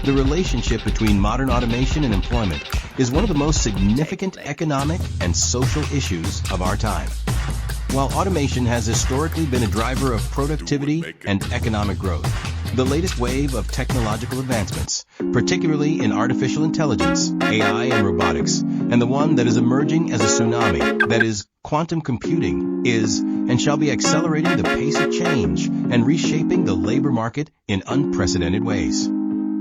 The relationship between modern automation and employment is one of the most significant economic and social issues of our time. While automation has historically been a driver of productivity and economic growth, the latest wave of technological advancements, particularly in artificial intelligence, AI, and robotics, and the one that is emerging as a tsunami, that is, quantum computing, is and shall be accelerating the pace of change and reshaping the labor market in unprecedented ways.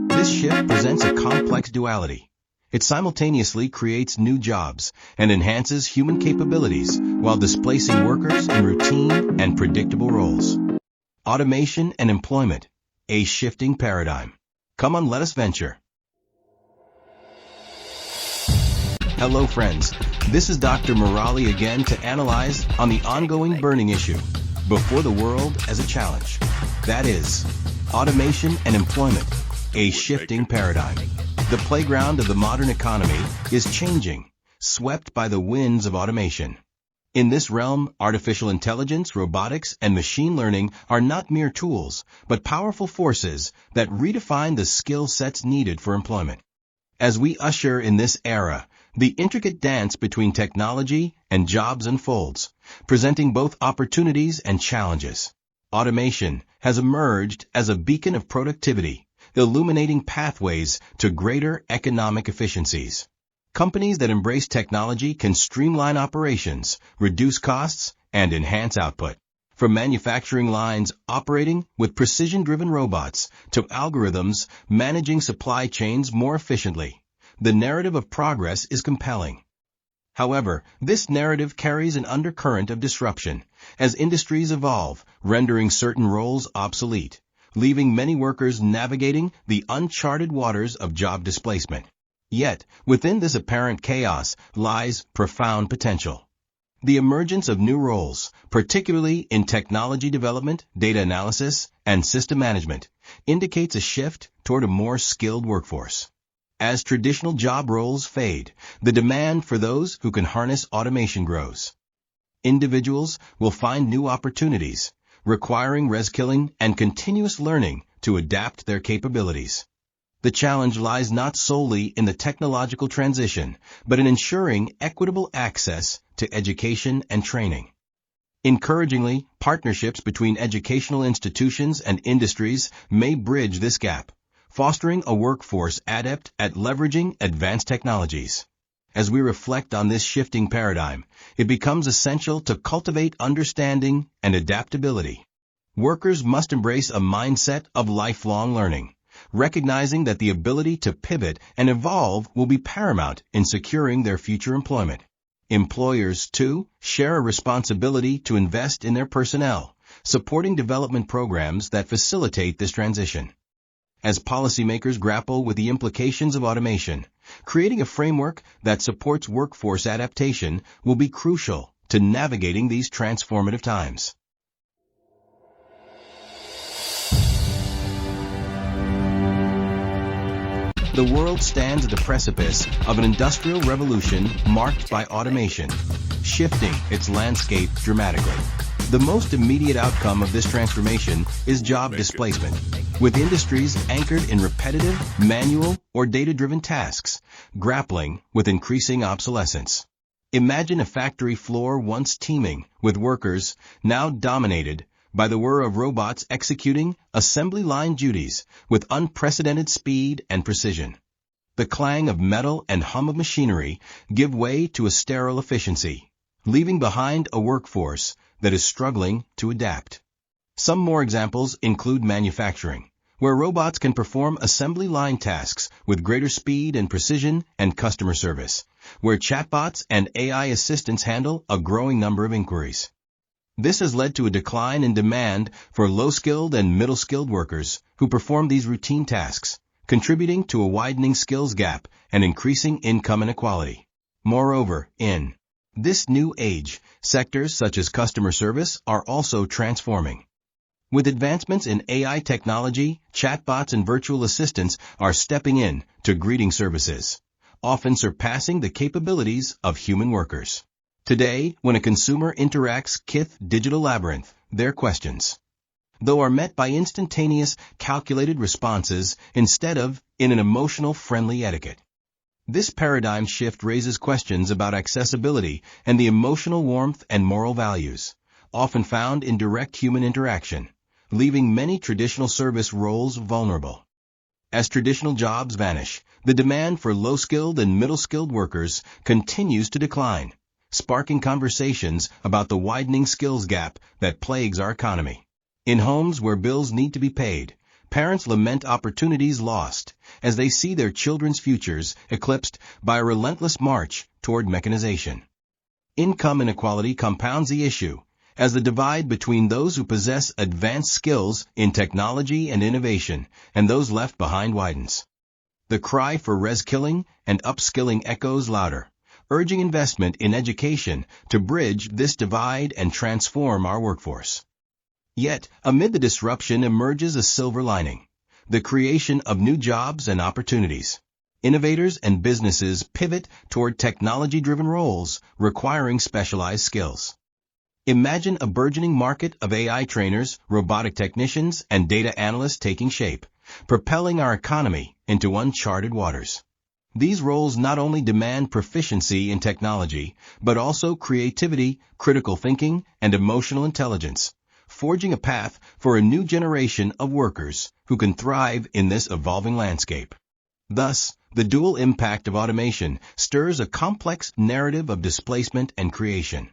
This shift presents a complex duality. It simultaneously creates new jobs and enhances human capabilities while displacing workers in routine and predictable roles. Automation and employment, a shifting paradigm. Come on, let us venture. Hello friends, this is Dr. Murali again to analyze on the ongoing burning issue before the world as a challenge. That is, automation and employment, a shifting paradigm. The playground of the modern economy is changing, swept by the winds of automation. In this realm, artificial intelligence, robotics, and machine learning are not mere tools, but powerful forces that redefine the skill sets needed for employment. As we usher in this era, the intricate dance between technology and jobs unfolds, presenting both opportunities and challenges. Automation has emerged as a beacon of productivity, illuminating pathways to greater economic efficiencies. Companies that embrace technology can streamline operations, reduce costs, and enhance output. From manufacturing lines operating with precision-driven robots to algorithms managing supply chains more efficiently, the narrative of progress is compelling. However, this narrative carries an undercurrent of disruption as industries evolve, rendering certain roles obsolete, leaving many workers navigating the uncharted waters of job displacement. Yet, within this apparent chaos lies profound potential. The emergence of new roles, particularly in technology development, data analysis, and system management, indicates a shift toward a more skilled workforce. As traditional job roles fade, the demand for those who can harness automation grows. Individuals will find new opportunities, requiring reskilling and continuous learning to adapt their capabilities. The challenge lies not solely in the technological transition, but in ensuring equitable access to education and training. Encouragingly, partnerships between educational institutions and industries may bridge this gap, fostering a workforce adept at leveraging advanced technologies. As we reflect on this shifting paradigm, it becomes essential to cultivate understanding and adaptability. Workers must embrace a mindset of lifelong learning, recognizing that the ability to pivot and evolve will be paramount in securing their future employment. Employers, too, share a responsibility to invest in their personnel, supporting development programs that facilitate this transition. As policymakers grapple with the implications of automation, creating a framework that supports workforce adaptation will be crucial to navigating these transformative times. The world stands at the precipice of an industrial revolution marked by automation, shifting its landscape dramatically. The most immediate outcome of this transformation is job displacement, with industries anchored in repetitive, manual, or data-driven tasks, grappling with increasing obsolescence. Imagine a factory floor once teeming with workers, now dominated by the whir of robots executing assembly line duties with unprecedented speed and precision. The clang of metal and hum of machinery give way to a sterile efficiency, leaving behind a workforce that is struggling to adapt. Some more examples include manufacturing, where robots can perform assembly line tasks with greater speed and precision, and customer service, where chatbots and AI assistants handle a growing number of inquiries. This has led to a decline in demand for low-skilled and middle-skilled workers who perform these routine tasks, contributing to a widening skills gap and increasing income inequality. Moreover, in this new age, sectors such as customer service are also transforming. With advancements in AI technology, chatbots and virtual assistants are stepping in to greeting services, often surpassing the capabilities of human workers. Today, when a consumer interacts with Digital Labyrinth, their questions. though are met by instantaneous, calculated responses instead of in an emotional, friendly etiquette. This paradigm shift raises questions about accessibility and the emotional warmth and moral values, often found in direct human interaction, leaving many traditional service roles vulnerable. As traditional jobs vanish, the demand for low-skilled and middle-skilled workers continues to decline, sparking conversations about the widening skills gap that plagues our economy. In homes where bills need to be paid, parents lament opportunities lost as they see their children's futures eclipsed by a relentless march toward mechanization. Income inequality compounds the issue as the divide between those who possess advanced skills in technology and innovation and those left behind widens. The cry for reskilling and upskilling echoes louder, urging investment in education to bridge this divide and transform our workforce. Yet, amid the disruption emerges a silver lining, the creation of new jobs and opportunities. Innovators and businesses pivot toward technology-driven roles requiring specialized skills. Imagine a burgeoning market of AI trainers, robotic technicians, and data analysts taking shape, propelling our economy into uncharted waters. These roles not only demand proficiency in technology, but also creativity, critical thinking, and emotional intelligence, forging a path for a new generation of workers who can thrive in this evolving landscape. Thus, the dual impact of automation stirs a complex narrative of displacement and creation.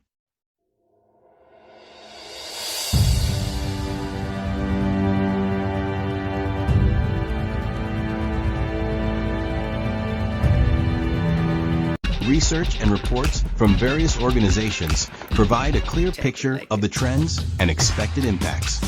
Research and reports from various organizations provide a clear picture of the trends and expected impacts.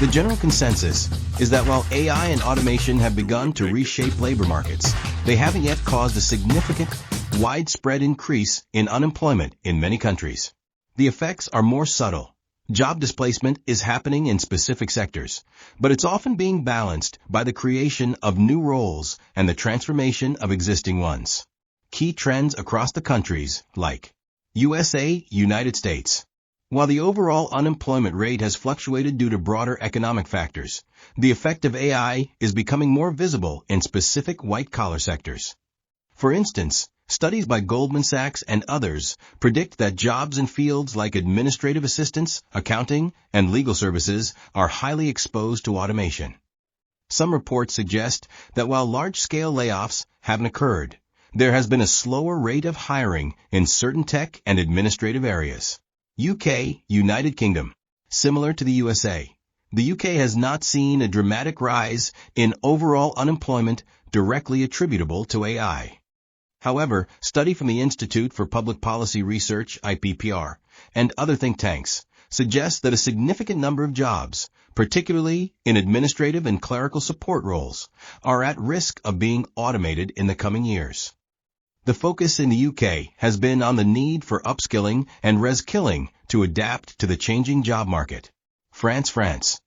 The general consensus is that while AI and automation have begun to reshape labor markets, they haven't yet caused a significant, widespread increase in unemployment in many countries. The effects are more subtle. Job displacement is happening in specific sectors, but it's often being balanced by the creation of new roles and the transformation of existing ones. Key trends across the countries like USA, United States. While the overall unemployment rate has fluctuated due to broader economic factors, the effect of AI is becoming more visible in specific white-collar sectors. For instance, studies by Goldman Sachs and others predict that jobs in fields like administrative assistance, accounting, and legal services are highly exposed to automation. Some reports suggest that while large-scale layoffs haven't occurred, there has been a slower rate of hiring in certain tech and administrative areas. UK, United Kingdom. Similar to the USA, the UK has not seen a dramatic rise in overall unemployment directly attributable to AI. However, study from the Institute for Public Policy Research, IPPR, and other think tanks suggests that a significant number of jobs, particularly in administrative and clerical support roles, are at risk of being automated in the coming years. The focus in the UK has been on the need for upskilling and reskilling to adapt to the changing job market. France,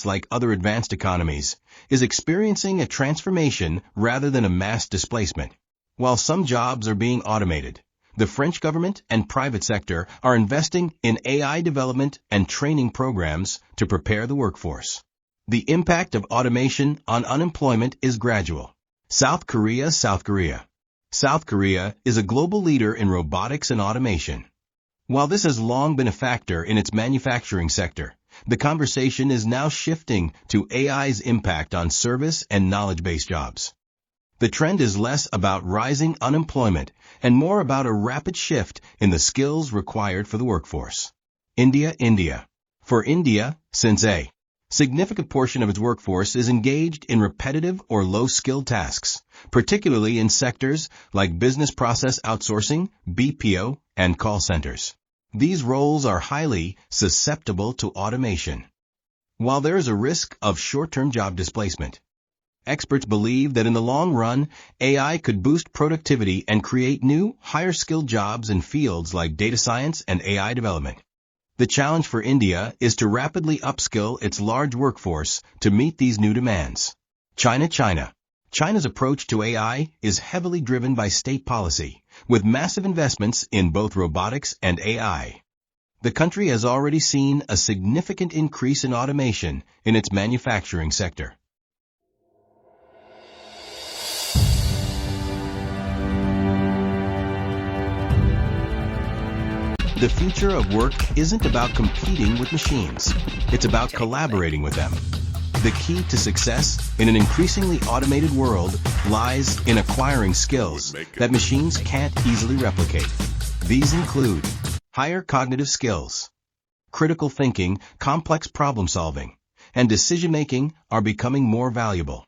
like other advanced economies, is experiencing a transformation rather than a mass displacement. While some jobs are being automated, the French government and private sector are investing in AI development and training programs to prepare the workforce. The impact of automation on unemployment is gradual. South Korea. South Korea is a global leader in robotics and automation. While this has long been a factor in its manufacturing sector, the conversation is now shifting to AI's impact on service and knowledge-based jobs. The trend is less about rising unemployment and more about a rapid shift in the skills required for the workforce. India. For India, since a significant portion of its workforce is engaged in repetitive or low-skilled tasks, particularly in sectors like business process outsourcing, BPO, and call centers. These roles are highly susceptible to automation. While there is a risk of short-term job displacement, experts believe that in the long run, AI could boost productivity and create new, higher-skilled jobs in fields like data science and AI development. The challenge for India is to rapidly upskill its large workforce to meet these new demands. China's approach to AI is heavily driven by state policy, with massive investments in both robotics and AI. The country has already seen a significant increase in automation in its manufacturing sector. The future of work isn't about competing with machines. It's about collaborating with them. The key to success in an increasingly automated world lies in acquiring skills that machines can't easily replicate. These include higher cognitive skills. Critical thinking, complex problem solving, and decision-making are becoming more valuable.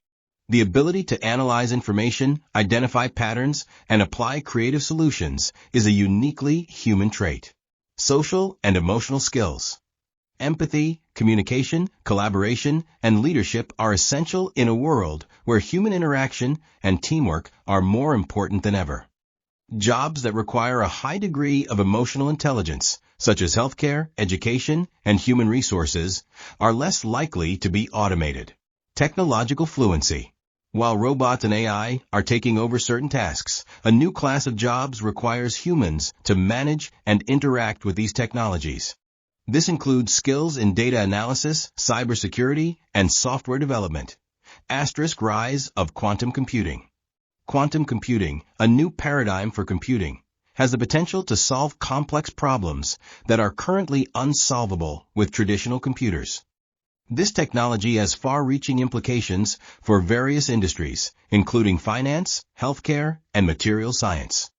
The ability to analyze information, identify patterns, and apply creative solutions is a uniquely human trait. Social and emotional skills. Empathy, communication, collaboration, and leadership are essential in a world where human interaction and teamwork are more important than ever. Jobs that require a high degree of emotional intelligence, such as healthcare, education, and human resources, are less likely to be automated. Technological fluency. While robots and AI are taking over certain tasks, a new class of jobs requires humans to manage and interact with these technologies. This includes skills in data analysis, cybersecurity, and software development. Rise of quantum computing. Quantum computing, a new paradigm for computing, has the potential to solve complex problems that are currently unsolvable with traditional computers. This technology has far-reaching implications for various industries, including finance, healthcare, and material science.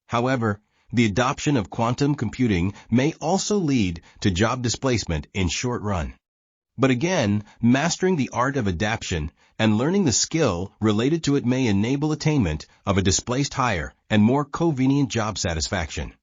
However, the adoption of quantum computing may also lead to job displacement in short run. But again, mastering the art of adaptation and learning the skill related to it may enable attainment of a displaced higher and more convenient job satisfaction.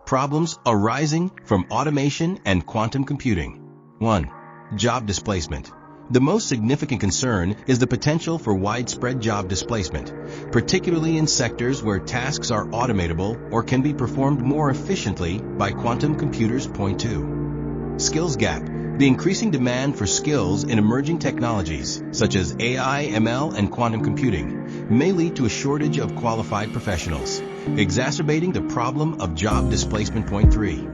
Problems arising from automation and quantum computing. 1. Job displacement. The most significant concern is the potential for widespread job displacement, particularly in sectors where tasks are automatable or can be performed more efficiently by quantum computers. Point 2. Skills gap. The increasing demand for skills in emerging technologies, such as AI, ML, and quantum computing, may lead to a shortage of qualified professionals, exacerbating the problem of job displacement. Point 3.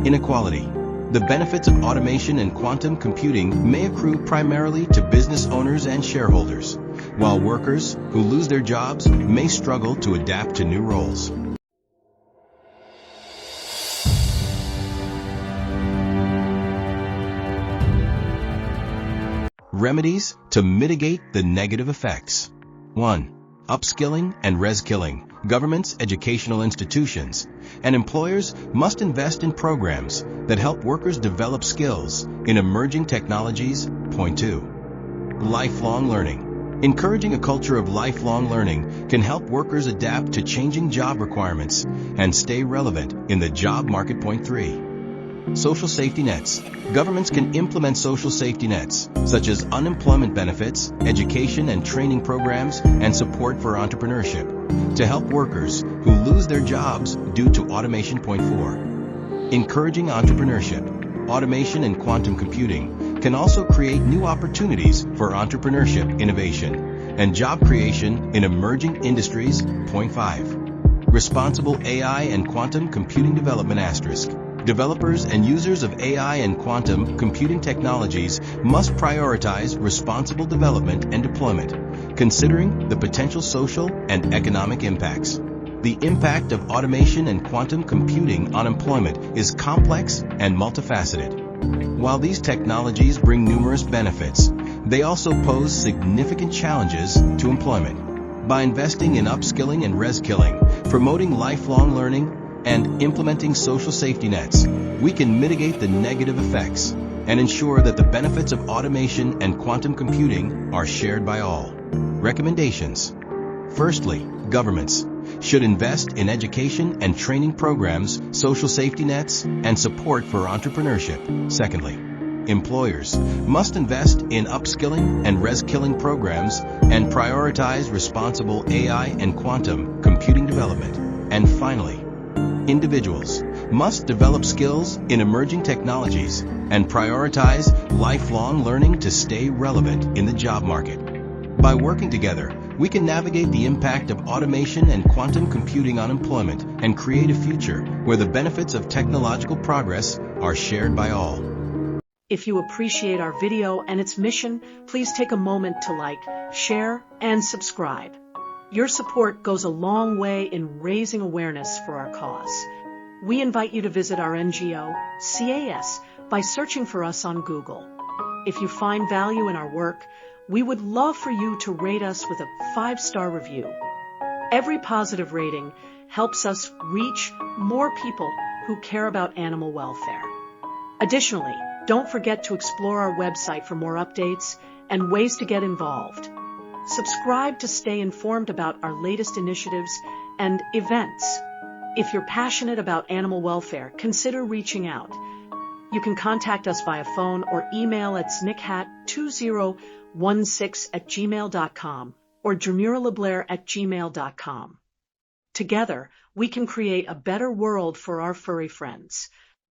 Inequality. The benefits of automation and quantum computing may accrue primarily to business owners and shareholders, while workers who lose their jobs may struggle to adapt to new roles. Remedies to mitigate the negative effects. 1. Upskilling and reskilling. Governments, educational institutions, and employers must invest in programs that help workers develop skills in emerging technologies. Point 2. Lifelong learning. Encouraging a culture of lifelong learning can help workers adapt to changing job requirements and stay relevant in the job market. Point 3. Social safety nets. Governments can implement social safety nets, such as unemployment benefits, education and training programs, and support for entrepreneurship, to help workers who lose their jobs due to automation. Point 4. Encouraging entrepreneurship. Automation and quantum computing can also create new opportunities for entrepreneurship, innovation, and job creation in emerging industries. Point 5. Responsible AI and quantum computing development. Developers and users of AI and quantum computing technologies must prioritize responsible development and deployment, considering the potential social and economic impacts. The impact of automation and quantum computing on employment is complex and multifaceted. While these technologies bring numerous benefits, they also pose significant challenges to employment. By investing in upskilling and reskilling, promoting lifelong learning, and implementing social safety nets, we can mitigate the negative effects and ensure that the benefits of automation and quantum computing are shared by all. Recommendations. Firstly, governments should invest in education and training programs, social safety nets, and support for entrepreneurship. Secondly, employers must invest in upskilling and reskilling programs and prioritize responsible AI and quantum computing development. And finally, individuals must develop skills in emerging technologies and prioritize lifelong learning to stay relevant in the job market. By working together, we can navigate the impact of automation and quantum computing on employment and create a future where the benefits of technological progress are shared by all. If you appreciate our video and its mission, please take a moment to like, share, and subscribe. Your support goes a long way in raising awareness for our cause. We invite you to visit our NGO, CAAS, by searching for us on Google. If you find value in our work, we would love for you to rate us with a 5-star review. Every positive rating helps us reach more people who care about animal welfare. Additionally, don't forget to explore our website for more updates and ways to get involved. Subscribe to stay informed about our latest initiatives and events. If you're passionate about animal welfare, consider reaching out. You can contact us via phone or email at snickhat2016@gmail.com or jemuraleblair@gmail.com. Together, we can create a better world for our furry friends.